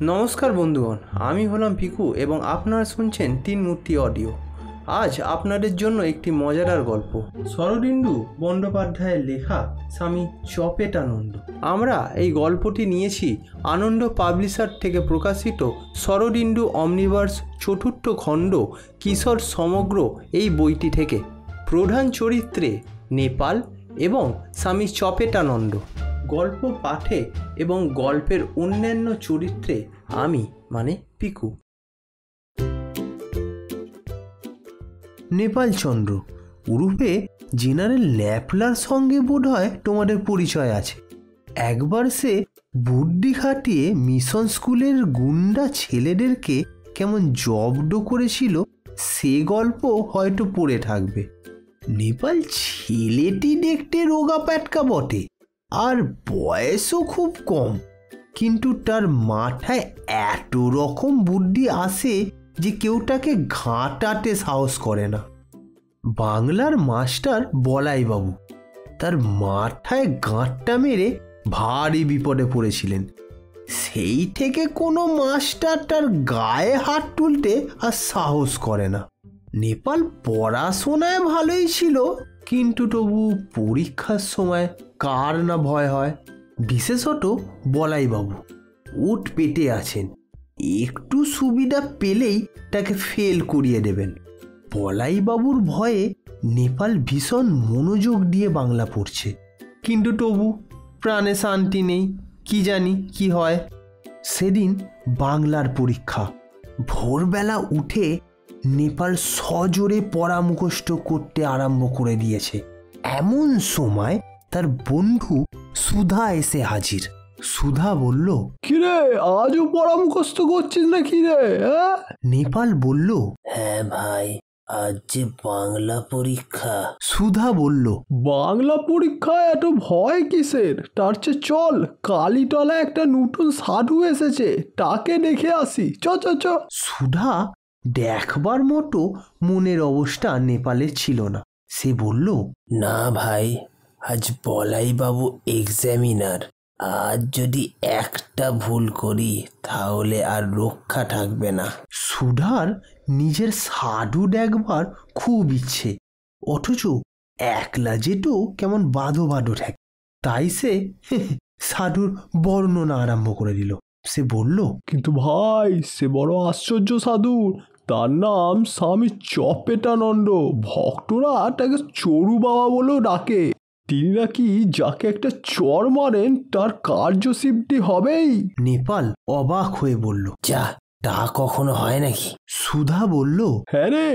নমস্কার বন্ধুগণ, আমি হলাম পিকু এবং আপনারা শুনছেন তিন মূর্তি অডিও। আজ আপনাদের জন্য একটি মজাদার গল্প, শরদিন্দু বন্দ্যোপাধ্যায়ের লেখা স্বামী চপেটানন্দ। আমরা এই গল্পটি নিয়েছি আনন্দ পাবলিশার থেকে প্রকাশিত শরদিন্দু অমনিভার্স চতুর্থ খণ্ড কিশোর সমগ্র এই বইটি থেকে। প্রধান চরিত্রে নেপাল এবং স্বামী চপেটানন্দ। গল্প পাঠে এবং গল্পের অন্যান্য চরিত্রে আমি মানে পিকু। নেপাল চন্দ্র উরুফে জেনারেল ন্যাপলার সঙ্গে বোধহয় তোমাদের পরিচয় আছে। একবার সে বুদ্ধি খাটিয়ে মিশন স্কুলের গুন্ডা ছেলেদেরকে কেমন জব্দ করেছিল সে গল্প হয়তো পড়ে থাকবে। নেপাল ছেলেটি দেখতে রোগা প্যাটকা বটে, আর বয়সও খুব কম, কিন্তু তার মাথায় এত রকম বুদ্ধি আসে যে কেউ তাকে ঘাঁটাতে সাহস করে না। বাংলার মাস্টার বলাইবাবু তার মাথায় গাঁটটা মেরে ভারী বিপদে পড়েছিলেন। সেই থেকে কোনো মাস্টার তার গায়ে হাত তুলতে আর সাহস করে না। নেপাল পড়াশোনায় ভালোই ছিল, কিন্তু তবু পরীক্ষার সময় কার না ভয় হয়। বিশেষত বলাইবাবু উঠ পেটে আছেন, একটু সুবিধা পেলেই তাকে ফেল করিয়ে দেবেন। বলাইবাবুর ভয়ে নেপাল ভীষণ মনোযোগ দিয়ে বাংলা পড়ছে, কিন্তু তবু প্রাণে শান্তি নেই, কি জানি কি হয়। সেদিন বাংলার পরীক্ষা। ভোরবেলা উঠে নেপাল সজোরে পড়া মুখস্থ করতে আরম্ভ করে দিয়েছে। এমন সময় তার বন্ধু সুধা এসে হাজির। সুধা বলল, কিরে আজও পড়া মুখস্থ করছিস না কিরে? নেপাল বলল, হ্যাঁ ভাই, আজ যে বাংলা পরীক্ষা। সুধা বলল, বাংলা পরীক্ষায় এত ভয় কিসের? তার চেয়ে চল, কালীতলা একটা নতুন সাধু এসেছে, তাকে দেখে আসি। চ চ চ। সুধা দেখবার মতো মনের অবস্থা নেপালের ছিল না। সে বলল, না ভাই, আজ বলাইবাবু এক্সামিনার। আজ যদি একটা ভুল করি তাহলে আর রক্ষা থাকবে না। সুধার নিজের সাধু দেখবার খুব ইচ্ছে, অথচ একলা যেত কেমন বাঁধো বাঁধো ঠেক। তাই সে সাধুর বর্ণনা আরম্ভ করে দিল। সে বলল, কিন্তু ভাই, সে বড় আশ্চর্য সাধু। তার নাম স্বামী চপেটানন্দ। ভক্তরা তাকে চরু বাবা বলেও ডাকে। তিনি নাকি যাকে একটা চর মারেন তার কার্যসিদ্ধি হবেই। নেপাল অবাক হয়ে বলল, যা, তা কখনো হয় নাকি? সুধা বলল, হ্যাঁ রে,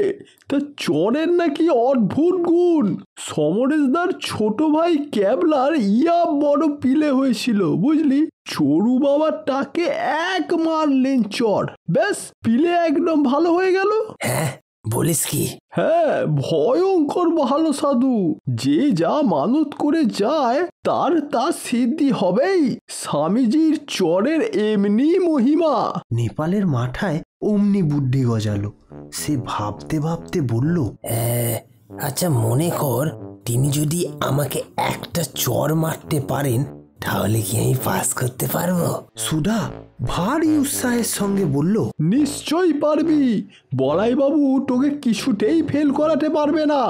তা চরের নাকি অদ্ভুত গুণ। সমরেশদার ছোট ভাই ক্যাবলার ইয়া বড় পিলে হয়েছিল, বুঝলি? চরু বাবা তাকে এক মারলেন চর, ব্যাস পিলে একদম ভালো হয়ে গেল। হ্যাঁ, বলিস কি? হ্যাঁ, ভয়ঙ্কর ভালো সাধু। যে যা মানত করে যায় তার তা সিদ্ধি হবেই। স্বামীজির চরের এমনি মহিমা। নেপালের মাথায় অমনি বুদ্ধি গজালো। সে ভাবতে ভাবতে বলল, আচ্ছা মনে কর, তিনি যদি আমাকে একটা চর মারতে পারেন তাহলে কি আমি পাস করতে পারবো? সুধা ভারী উৎসাহের সঙ্গে বলল, নিশ্চয়ই পারবি। বলাইবাবু তোকে কিছুতেই ফেল করাতে পারবে না।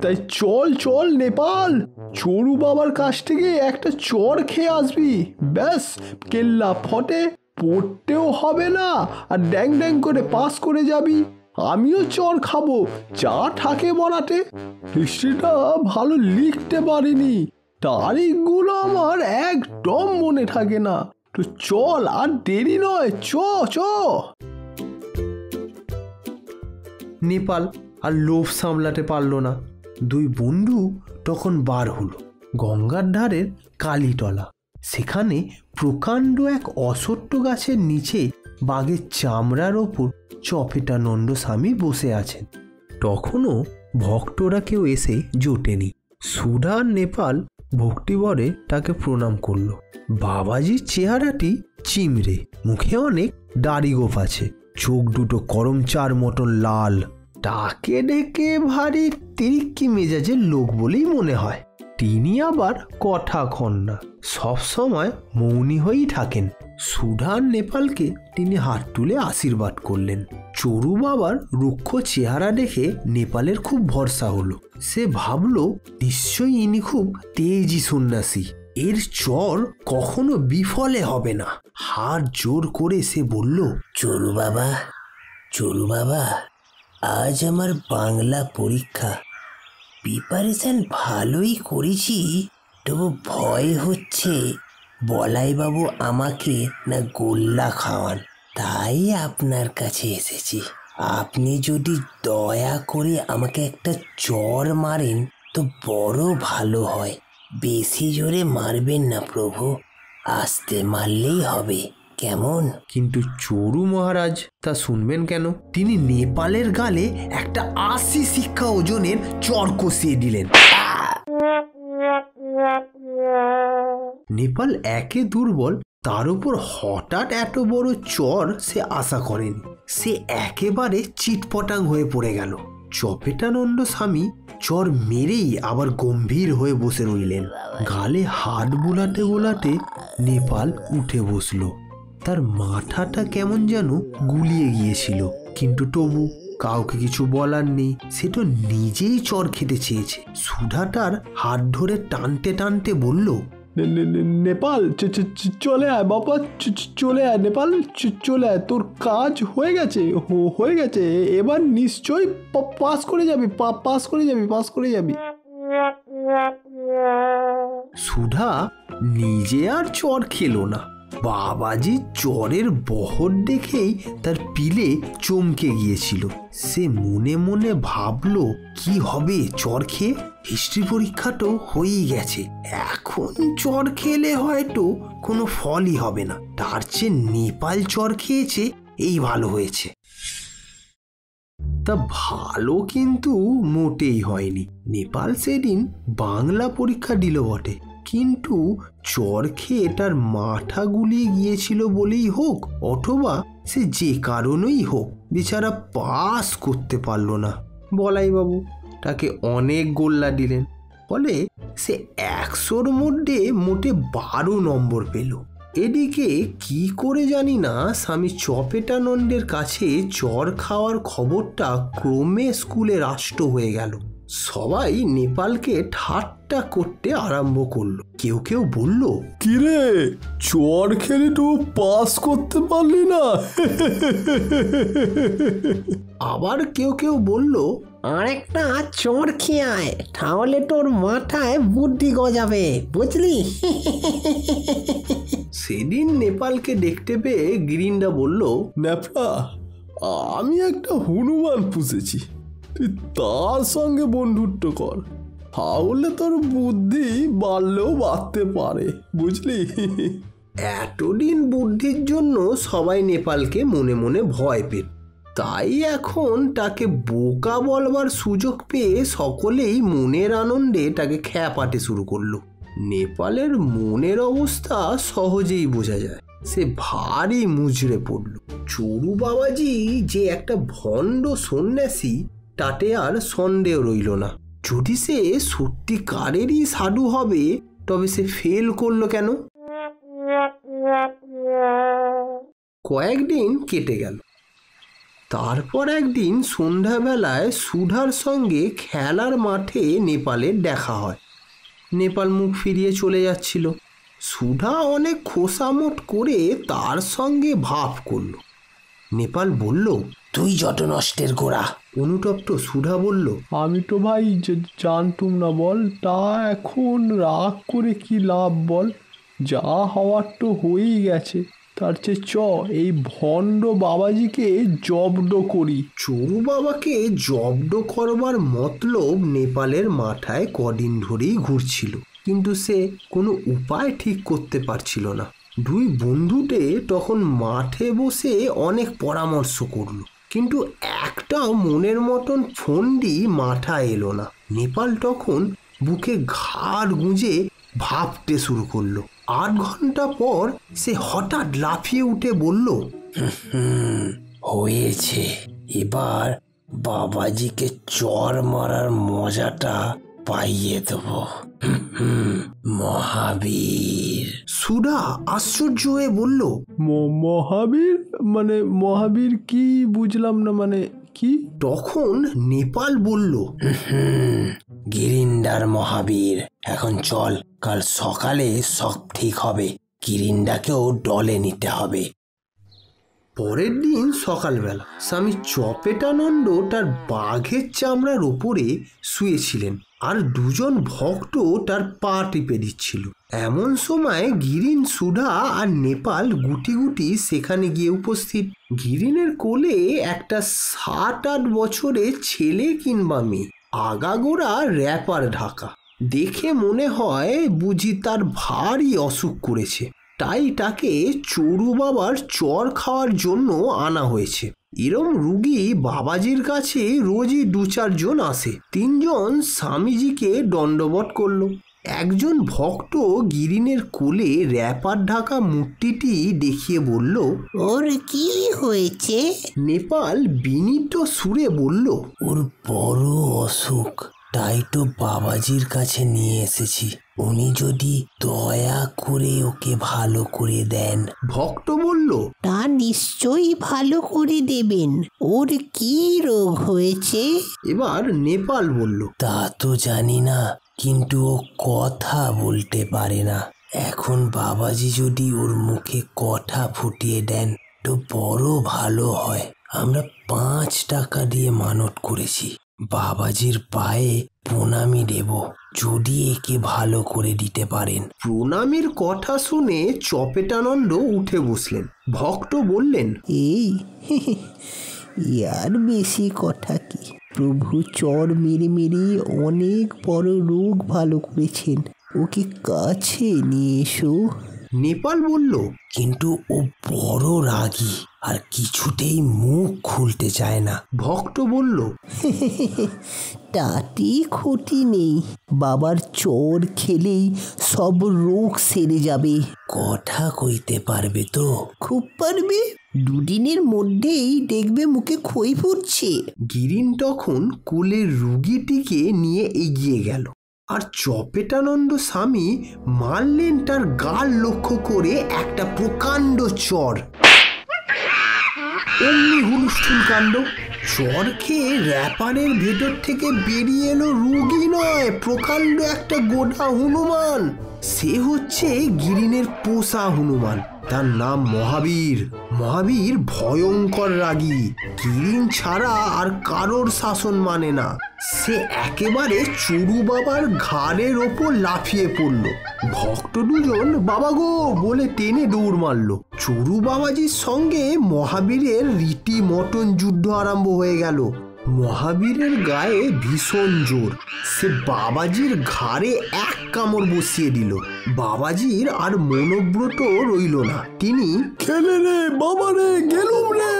তাই চল চল নেপাল, চরু বাবার কাছ থেকে একটা চর খেয়ে আসবি, ব্যাস কেল্লা ফটে, পড়তেও হবে না, আর ড্যাং ড্যাং করে পাস করে যাবি। আমিও চর খাবো, যা থাকে বলাতে। হিস্ট্রিটা ভালো লিখতে পারিনি, তারিখগুলো আমার একদম মনে থাকে না। তো চল, আর দেরি নয়, চ চ। নেপাল আর লোভ সামলাতে পারল না। দুই বন্ধু তখন বার হলো গঙ্গার ধারের কালীতলা। সেখানে প্রকাণ্ড এক অশ্বত্থ গাছের নিচে বাঘের চামড়ার ওপর চপেটানন্দ স্বামী বসে আছেন। তখনও ভক্তরা কেউ এসে জোটেনি। সুধা আর নেপাল ভক্তিভরে তাকে প্রণাম করল। বাবাজির চেহারাটি চিমড়ে, মুখে অনেক দাড়ি গোঁফ আছে, চোখ দুটো করমচার মতন লাল। তাকে দেখে ভারী তিরিক্কি মেজাজের লোক বলেই মনে হয়। তিনি আবার কথা কন না, সবসময় মৌনী হয়েই থাকেন। সুধা নেপালকে তিনি হাত তুলে আশীর্বাদ করলেন। চোরু বাবার রুক্ষ চেহারা দেখে নেপালের খুব ভরসা হলো। সে ভাবল নিশ্চয়ই ইনি খুব তেজি সন্ন্যাসী, এর চর কখনো বিফলে হবে না। হাত জোর করে সে বলল, চোরু বাবা, আজ আমার বাংলা পরীক্ষা। প্রিপারেশন ভালোই করেছি, তবু ভয় হচ্ছে বলাইবাবু আমাকে না গোল্লা খাওয়ান। তাই আপনার কাছে এসেছি। আপনি যদি দয়া করে আমাকে একটা চড় মারেন তো বড় ভালো হয়। বেশি জোরে মারবেন না প্রভু, আস্তে মারলেই হবে, কেমন? কিন্তু চোরু মহারাজ তা শুনবেন কেন? তিনি নেপালের গালে একটা 80 শিক্ষা ওজনের চর কষিয়ে দিলেন। নেপাল একে দুর্বল, তার উপর হঠাৎ এত বড় চর সে আশা করেনি। সে একেবারে চিটপটাং হয়ে পড়ে গেল। চপেটানন্দ স্বামী চর মেরেই আবার গম্ভীর হয়ে বসে রইলেন। গালে হাত বোলাতে বোলাতে নেপাল উঠে বসলো। তার মাথাটা কেমন যেন গুলিয়ে গিয়েছিল, কিন্তু তবু কাউকে কিছু বলার নেই। সে তো নিজেই চর খেতে চেয়েছে। সুধা তার হাত ধরে টানতে টানতে বলল, নেপাল চলে আয় বাবা, চলে আয় নেপাল, চলে আয়। তোর কাজ হয়ে গেছে, এবার নিশ্চয়ই পাস করে যাবি। সুধা নিজে আর চর খেলো না। বাবাজি চরের বহর দেখেই তার পিলে চমকে গিয়েছিল। সে মনে মনে ভাবল, কি হবে চর খেয়ে? হিস্ট্রি পরীক্ষা তো হয়েই গেছে, এখন চর খেলে হয়তো কোনো ফলই হবে না। তার চেয়ে নেপাল চর খেয়েছে, এই ভালো হয়েছে। তা ভালো কিন্তু মোটেই হয়নি। নেপাল সেদিন বাংলা পরীক্ষা দিল বটে, কিন্তু চর খেয়ে তার মাথা গুলিয়ে গিয়েছিল বলেই হোক, অথবা সে যে কারণেই হোক, বেচারা পাস করতে পারল না। বলাইবাবু তাকে অনেক গোল্লা দিলেন, ফলে সে 100-র মধ্যে মোটে 12 নম্বর পেল। এদিকে কি করে জানি না স্বামী চপেটানন্দের কাছে চর খাওয়ার খবরটা ক্রমে স্কুলে রাষ্ট্র হয়ে গেল। সবাই নেপালকে ঠাট্টা করতে আরম্ভ করলো। কেউ কেউ বলল, কিরে চর খেলে তো পাস করতে পারলি না? আবার কেউ কেউ বলল, আরেকটা চর খেয়ে আয়, তাহলে তোর মাথায় বুদ্ধি গজাবে, বুঝলি? সেদিন নেপালকে দেখতে পেয়ে গিরিন্ডা বলল, ন্যাপলা, আমি একটা হনুমান পুষেছি, তুই তার সঙ্গে বন্ধুত্ব কর, তাহলে তোর বুদ্ধি বাড়লেও বাড়তে পারে, বুঝলি? এতদিন বুদ্ধির জন্য সবাই নেপালকে মনে মনে ভয় পেত, তাই এখন তাকে বোকা বলবার সুযোগ পেয়ে সকলেই মনের আনন্দে তাকে খ্যাপাতে শুরু করলো। নেপালের মনের অবস্থা সহজেই বোঝা যায়। সে ভারী মুজড়ে পড়ল। চোরু বাবাজি যে একটা ভণ্ড সন্ন্যাসী, তাতে আর সন্দেহ রইল না। যদি সে সত্যিকারেরই সাধু হবে, তবে সে ফেল করলো কেন? কয়েকদিন কেটে গেল। তারপর একদিন সন্ধ্যাবেলায় সুধার সঙ্গে খেলার মাঠে নেপালের দেখা হয়। নেপাল মুখ ফিরিয়ে চলে যাচ্ছিল। সুধা অনেক খোসামত করে তার সঙ্গে ভাব করল। নেপাল বলল, তুই যত নষ্টের গোড়া। অনুতপ্ত সুধা বলল, আমি তো ভাই জানতুম না বল, তা এখন রাগ করে কি লাভ বল, যা হওয়ার তো হয়েই গেছে, তার চেয়ে এই ভণ্ড বাবাজিকে জব্দ করি। চোরু বাবাকে জব্দ করবার মতলব নেপালের মাথায় কদিন ধরেই ঘুরছিল, কিন্তু সে কোনো উপায় ঠিক করতে পারছিল না। দুই বন্ধুতে তখন মাঠে বসে অনেক পরামর্শ করলো, কিন্তু একটাও মনের মতন ফন্দি মাথায় এলো না। নেপাল তখন বুকে ঘাড় গুঁজে ভাবতে শুরু করলো। 8 ঘন্টা পর সে হঠাৎ লাফিয়ে উঠে বলল, হয়েছে, এবার বাবাজিকে চর মারার মজাটা পাইয়ে দেব। মহাবীর। সুধা আশ্চর্য হয়ে বলল, মহাবীর মানে মহাবীর কি বুঝলাম না, মানে কি? তখন নেপাল বলল, গিরিন্ডার মহাবীর। এখন চল, কাল সকালে সব ঠিক হবে। গিরিন্ডাকেও দলে নিতে হবে। পরের দিন সকালবেলা স্বামী চপেটানন্দ তার বাঘের চামড়ার ওপরে শুয়েছিলেন আর দুজন ভক্ত তার পা টিপে দিচ্ছিল। এমন সময় গিরিন, সুধা আর নেপাল গুটি গুটি সেখানে গিয়ে উপস্থিত। গিরিনের কোলে একটা 7-8 বছরের ছেলে কিংবা মেয়ে, আগাগোড়া র্যাপার ঢাকা। দেখে মনে হয় বুঝি তার ভারী অসুখ করেছে, তাই তাকে চড়ু বাবার চর খাওয়ার জন্য আনা হয়েছে। এরম রুগী বাবাজির কাছে রোজই 2-4 জন আসে। 3 জন স্বামীজিকে দণ্ডবত করলো। একজন ভক্ত গিরিনের কোলে র্যাপার ঢাকা মূর্তিটি দেখিয়ে বলল, ওর কি হয়েছে? নেপাল বিনীত সুরে বলল, ওর বড় অসুখ, তাই তো বাবাজির কাছে নিয়ে এসেছি। উনি যদি দয়া করে ওকে ভালো করে দেন। ভক্ত বলল, তা নিশ্চয়ই ভালো করে দেবেন। ওর কি রোগ হয়েছে? এবার নেপাল বলল, তা তো জানি না, কিন্তু ও কথা বলতে পারে না। এখন বাবাজি যদি ওর মুখে কথা ফুটিয়ে দেন তো বড় ভালো হয়। আমরা 5 টাকা দিয়ে মানত করেছি। বাবাজির পায়ে প্রণামী দেব, যদি একে ভালো করে দিতে পারেন। প্রণামীর কথা শুনে চপেটানন্দ উঠে বসলেন। ভক্ত বললেন, এই ইয়ার বেশি কথা কি? প্রভু চর মেরে মেরে অনেক বড় রোগ ভালো করেছেন, ওকে কাছে নিয়ে এসো। নেপাল বলল, কিন্তু ও বড় রাগী আর কিছুতেই মুখ খুলতে চায় না। ভক্ত বলল, তাতে ক্ষতি নেই, বাবার চর খেলেই সব রোগ সেরে যাবে। কথা কইতে পারবে তো? খুব পারবে, 2 দিনের মধ্যেই দেখবে মুখে খই ফুটছে। গিরিন তখন কোলের রুগীটিকে নিয়ে এগিয়ে গেল আর চপেটানন্দ স্বামী মারলেন তার গাল লক্ষ্য করে একটা প্রকাণ্ড চর। অমনি হুলস্থুল কাণ্ড। চর খেয়ে র্যাপারের ভেতর থেকে বেরিয়ে এলো রুগী নয়, প্রকাণ্ড একটা গোটা হনুমান। সে হচ্ছে গিরিনের পোষা হনুমান। তার নাম মহাবীর। মহাবীর ভয়ঙ্কর রাগী, গিরিন ছাড়া আর কারোর শাসন মানে না। সে একেবারে চড়ু বাবার ঘাড়ের ওপর লাফিয়ে পড়ল। ভক্ত দুজন বাবা গো বলে টেনে দৌড় মারল। চড়ু বাবাজির সঙ্গে মহাবীরের রীতিমতন যুদ্ধ আরম্ভ হয়ে গেল। মহাবীরের গায়ে ভীষণ জোর। সে বাবাজির ঘাড়ে এক কামড় বসিয়ে দিল। বাবাজির আর মনোব্রত রইল না। তিনি খেলে রে বাবা রে, গেলুম রে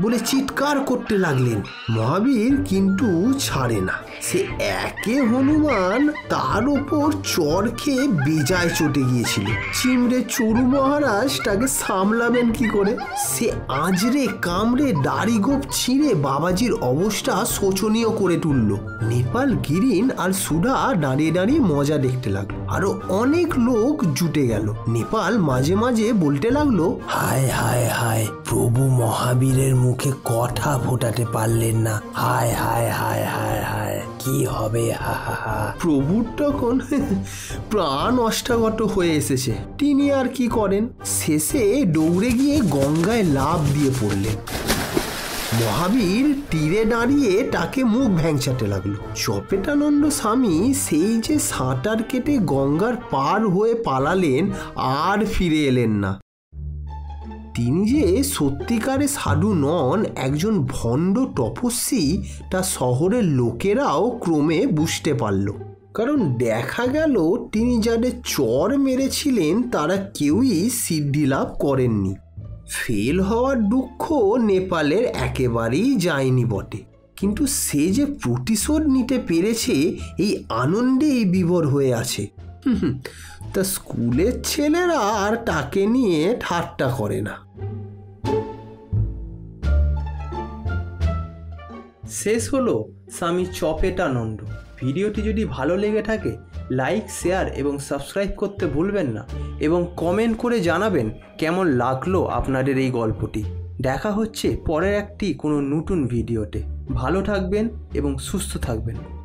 বলে চিৎকার করতে লাগলেন। মহাবীর কিন্তু ছাড়ে না। সে একে হনুমান, তার ওপর চর খেয়ে বেজায় চটে গিয়েছিল। চিমড়ে চড়ু মহারাজ তাকে সামলাবেন কি করে? সে আঁচড়ে কামড়ে দাড়ি গোপ ছিঁড়ে বাবাজির অবস্থা শোচনীয় করে তুলল। নেপাল, গিরিন আর সুধা দাঁড়িয়ে দাঁড়িয়ে মজা দেখতে লাগলো। আরো অনেক লোক জুটে গেল। নেপাল মাঝে মাঝে বলতে লাগলো, হায় হায় হায়, প্রভু মহাবীরের মুখে কথা ফোটাতে পারলেন না। হায় হায় হায় হায় হায়, কি হবে? হা হা হা। প্রভুর তখন প্রাণ অষ্টাগত হয়ে এসেছে। তিনি আর কি করেন, শেষে দৌড়ে গিয়ে গঙ্গায় লাফ দিয়ে পড়লেন। মহাবীর তীরে দাঁড়িয়ে তাকে মুখ ভ্যাংচাতে লাগলো। চপেটানন্দ স্বামী সেই যে সাঁতার কেটে গঙ্গার পার হয়ে পালালেন, আর ফিরে এলেন না। তিনি যে সত্যিকারে সাধু নন, একজন ভণ্ড তপস্বী, তা শহরের লোকেরাও ক্রমে বুঝতে পারল। কারণ দেখা গেল তিনি যাদের চর মেরেছিলেন তারা কেউই সিদ্ধি লাভ করেননি। ফেল হওয়ার দুঃখ নেপালের একেবারেই যায়নি বটে, কিন্তু সে যে প্রতিশোধ নিতে পেরেছে এই আনন্দেই বিভোর হয়ে আছে। তা স্কুলের ছেলেরা আর তাকে নিয়ে ঠাট্টা করে না। শেষ হলো স্বামী চপেটানন্দ। ভিডিওটি যদি ভালো লেগে থাকে লাইক, শেয়ার এবং সাবস্ক্রাইব করতে ভুলবেন না এবং কমেন্ট করে জানাবেন কেমন লাগলো আপনাদের এই গল্পটি। দেখা হচ্ছে পরের একটি কোনো নতুন ভিডিওতে। ভালো থাকবেন এবং সুস্থ থাকবেন।